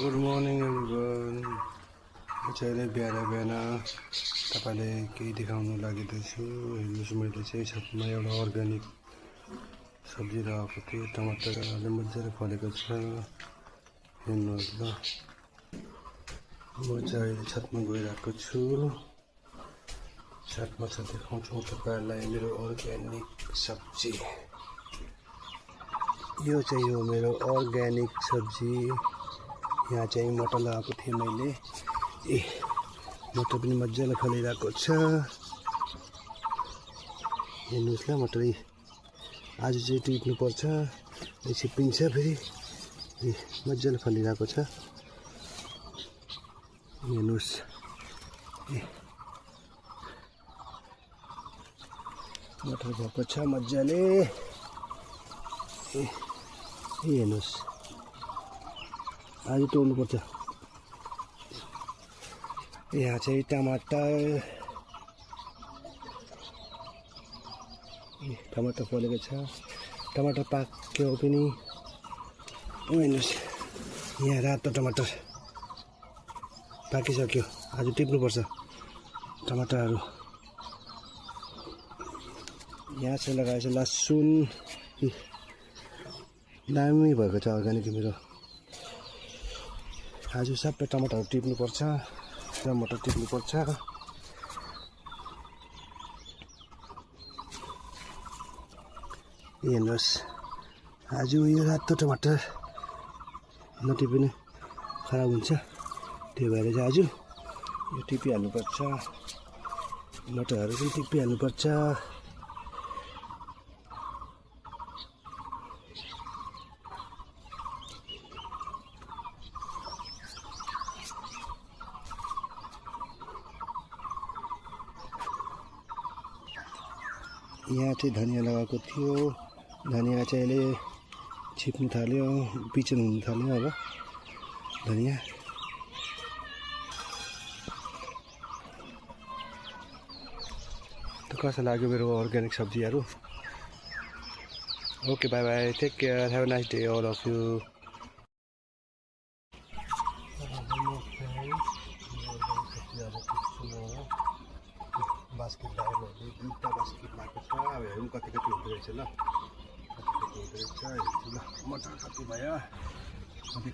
Good morning everyone. चाहिँ बिहान तपाईँले केही देखाउनु लागिरहेछु। हेर्नुहोस्, मैले चाहिँ छतमा एउटा अर्ग्यानिक सब्जी लगाएको थिएँ। टमाटर अलि मजाले फलेको छ, हेर्नुहोस् ल। म चाहिँ अहिले छतमा गइरहेको छु। छतमा छ देखाउँछु तपाईँहरूलाई मेरो अर्ग्यानिक सब्जी। यो चाहिँ हो मेरो अर्ग्यानिक सब्जी। यहाँ चाहिँ मटर लगाएको थिएँ मैले। मटर पनि मजाले फलिरहेको छ, हेर्नुहोस् ल। मटर आज चाहिँ टिप्नुपर्छ, छिप्पिन्छ फेरि। मजाले फलिरहेको छ, हेर्नुहोस्। मटर भएको छ मजाले, हेर्नुहोस्। आज तोड्नुपर्छ। यहाँ चाहिँ टमाटर फलेको छ। टमाटर पाक्यो पनि, हेर्नुहोस्। यहाँ रातो टमाटर पाकिसक्यो। आज टिप्नुपर्छ टमाटरहरू। यहाँ चाहिँ लगाएछ लसुन। दामी भएको छ अर्ग्यानिक मेरो। आज सबै टमाटरहरू टिप्नुपर्छ, टमाटर टिप्नुपर्छ। हेर्नुहोस्, आज यो रातो टमाटर नटिप्ने खराब हुन्छ, त्यही भएर चाहिँ आज यो टिपिहाल्नुपर्छ। मटरहरू पनि टिपिहाल्नुपर्छ। यहाँ चाहिँ धनिया लगाएको थियो। धनिया चाहिँ अहिले छिप्नु थाल्यो, बिचन हुनु थाल्यो अब धनिया। त कस्तो लाग्यो मेरो अर्ग्यानिक सब्जीहरू? Okay, bye bye, take care, have a nice day all of you. Basket लगाएर दुईवटा बास्केट लगाएको छ। अब हेरौँ कति हुँदो रहेछ ल। कति हुँदो रहेछ, हेर्छु ल। मटर कति भयो, कति